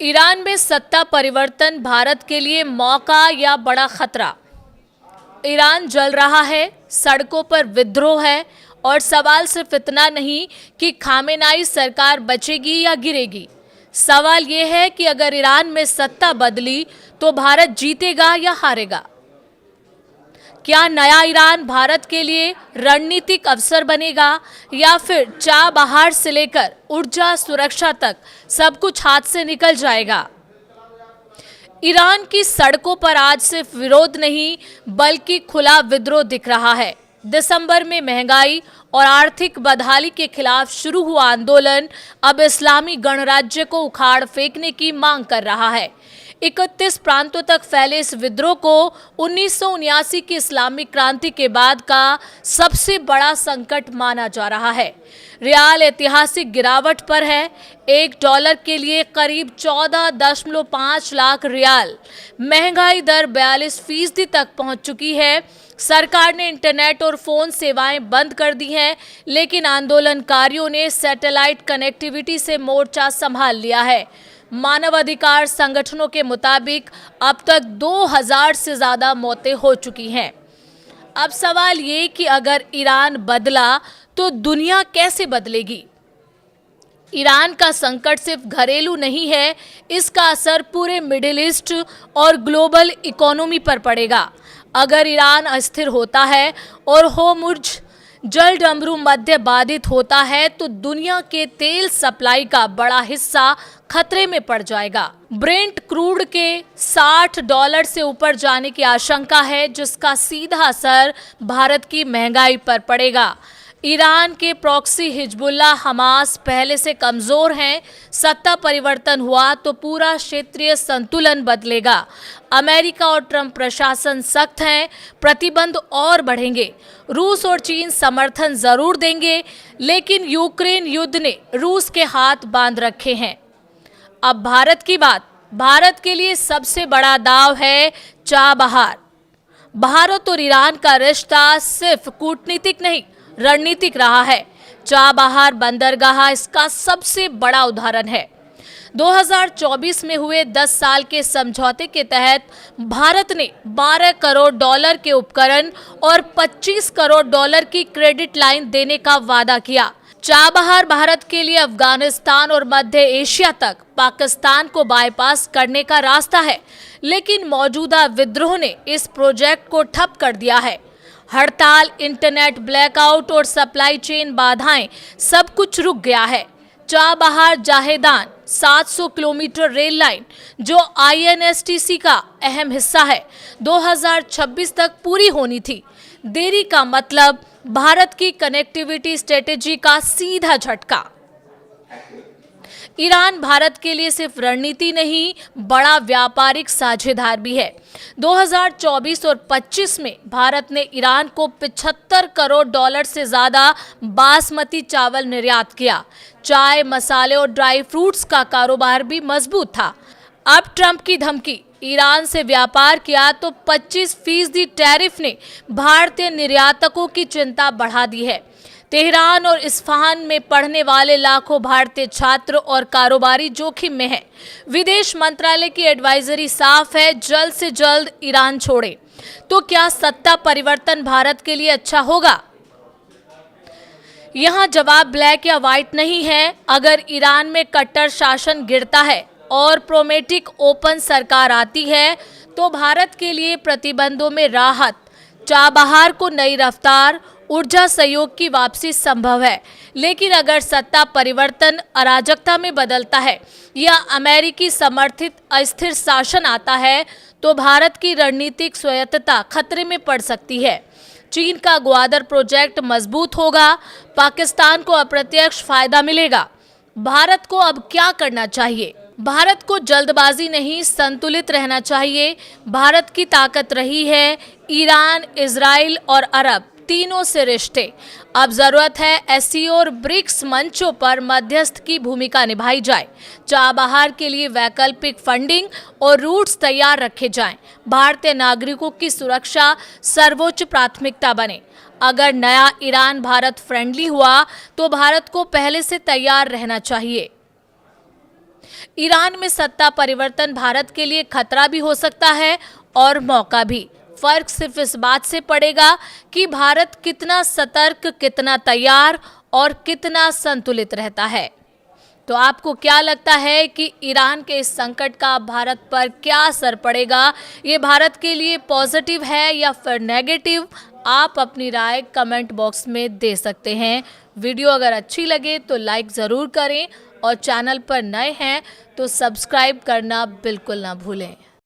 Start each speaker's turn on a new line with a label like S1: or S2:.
S1: Iran में सत्ता परिवर्तन भारत के लिए मौका या बड़ा खतरा। ईरान जल रहा है, सड़कों पर विद्रोह है और सवाल सिर्फ इतना नहीं कि खामेनाई सरकार बचेगी या गिरेगी। सवाल यह है कि अगर ईरान में सत्ता बदली तो भारत जीतेगा या हारेगा। क्या नया ईरान भारत के लिए रणनीतिक अवसर बनेगा या फिर चाबहार से लेकर ऊर्जा सुरक्षा तक सब कुछ हाथ से निकल जाएगा। ईरान की सड़कों पर आज सिर्फ विरोध नहीं बल्कि खुला विद्रोह दिख रहा है। दिसंबर में महंगाई और आर्थिक बदहाली के खिलाफ शुरू हुआ आंदोलन अब इस्लामी गणराज्य को उखाड़ फेंकने की मांग कर रहा है। 31 प्रांतों तक फैले इस विद्रोह को 1979 की इस्लामिक क्रांति के बाद का सबसे बड़ा संकट माना जा रहा है। रियाल ऐतिहासिक गिरावट पर है। $1 के लिए करीब 14.5 लाख रियाल। महंगाई दर 42% तक पहुंच चुकी है। सरकार ने इंटरनेट और फोन सेवाएं बंद कर दी हैं, लेकिन आंदोलनकारियों ने सैटेलाइट कनेक्टिविटी से मोर्चा संभाल लिया है। मानवाधिकार संगठनों के मुताबिक अब तक 2000 से ज्यादा मौतें हो चुकी हैं। अब सवाल ये कि अगर ईरान बदला तो दुनिया कैसे बदलेगी। ईरान का संकट सिर्फ घरेलू नहीं है, इसका असर पूरे मिडिल ईस्ट और ग्लोबल इकोनॉमी पर पड़ेगा। अगर ईरान अस्थिर होता है और होर्मुज़ जल डमरू मध्य बाधित होता है तो दुनिया के तेल सप्लाई का बड़ा हिस्सा खतरे में पड़ जाएगा। ब्रेंट क्रूड के $60 से ऊपर जाने की आशंका है, जिसका सीधा असर भारत की महंगाई पर पड़ेगा। ईरान के प्रॉक्सी हिजबुल्लाह हमास पहले से कमजोर हैं। सत्ता परिवर्तन हुआ तो पूरा क्षेत्रीय संतुलन बदलेगा। अमेरिका और ट्रंप प्रशासन सख्त हैं, प्रतिबंध और बढ़ेंगे। रूस और चीन समर्थन जरूर देंगे, लेकिन यूक्रेन युद्ध ने रूस के हाथ बांध रखे हैं। अब भारत की बात। भारत के लिए सबसे बड़ा दाव है चाबहार। भारत और ईरान का रिश्ता सिर्फ कूटनीतिक नहीं रणनीतिक रहा है। चाबहार बंदरगाह इसका सबसे बड़ा उदाहरण है। 2024 में हुए 10 साल के समझौते के तहत भारत ने $12 करोड़ के उपकरण और $25 करोड़ की क्रेडिट लाइन देने का वादा किया। चाबहार भारत के लिए अफगानिस्तान और मध्य एशिया तक पाकिस्तान को बाईपास करने का रास्ता है, लेकिन मौजूदा विद्रोह ने इस प्रोजेक्ट को ठप कर दिया है। हड़ताल, इंटरनेट ब्लैकआउट और सप्लाई चेन बाधाएं, सब कुछ रुक गया है। Chabahar Zahedan 700 kilometre rail line, जो INSTC का अहम हिस्सा है, 2026 तक पूरी होनी थी। देरी का मतलब भारत की कनेक्टिविटी स्ट्रेटेजी का सीधा झटका। ईरान भारत के लिए सिर्फ रणनीति नहीं, बड़ा व्यापारिक साझेदार भी है। 2024 और 25 में भारत ने ईरान को $75 करोड़ से ज्यादा बासमती चावल निर्यात किया। चाय, मसाले और ड्राई फ्रूट्स का कारोबार भी मजबूत था। अब ट्रंप की धमकी, ईरान से व्यापार किया तो 25% टैरिफ ने भारतीय निर्यातकों की चिंता बढ़ा दी है। तेहरान और इस्फहान में पढ़ने वाले लाखों भारतीय छात्र और कारोबारी जोखिम में हैं। विदेश मंत्रालय की एडवाइजरी साफ है, जल्द से जल्द ईरान छोड़े। तो क्या सत्ता परिवर्तन भारत के लिए अच्छा होगा? यहाँ जवाब ब्लैक या व्हाइट नहीं है। अगर ईरान में कट्टर शासन गिरता है और प्रोमेटिक ओपन सरकार आती है तो भारत के लिए प्रतिबंधों में राहत, चाबहार को नई रफ्तार, ऊर्जा सहयोग की वापसी संभव है। लेकिन अगर सत्ता परिवर्तन अराजकता में बदलता है या अमेरिकी समर्थित अस्थिर शासन आता है तो भारत की रणनीतिक स्वायत्तता खतरे में पड़ सकती है। चीन का ग्वादर प्रोजेक्ट मजबूत होगा, पाकिस्तान को अप्रत्यक्ष फायदा मिलेगा। भारत को अब क्या करना चाहिए? भारत को जल्दबाजी नहीं, संतुलित रहना चाहिए। भारत की ताकत रही है ईरान, इजराइल और अरब तीनों से रिश्ते। अब जरूरत है SCO और ब्रिक्स मंचों पर मध्यस्थ की भूमिका निभाई जाए। चाबहार के लिए वैकल्पिक फंडिंग और रूट्स तैयार रखे जाएं। भारतीय नागरिकों की सुरक्षा सर्वोच्च प्राथमिकता बने। अगर नया ईरान भारत फ्रेंडली हुआ तो भारत को पहले से तैयार रहना चाहिए। ईरान में सत्ता परिवर्तन भारत के लिए खतरा भी हो सकता है और मौका भी। फर्क सिर्फ इस बात से पड़ेगा कि भारत कितना सतर्क, कितना तैयार और कितना संतुलित रहता है। तो आपको क्या लगता है कि ईरान के इस संकट का भारत पर क्या असर पड़ेगा? ये भारत के लिए पॉजिटिव है या फिर नेगेटिव? आप अपनी राय कमेंट बॉक्स में दे सकते हैं। वीडियो अगर अच्छी लगे तो लाइक ज़रूर करें और चैनल पर नए हैं तो सब्सक्राइब करना बिल्कुल ना भूलें।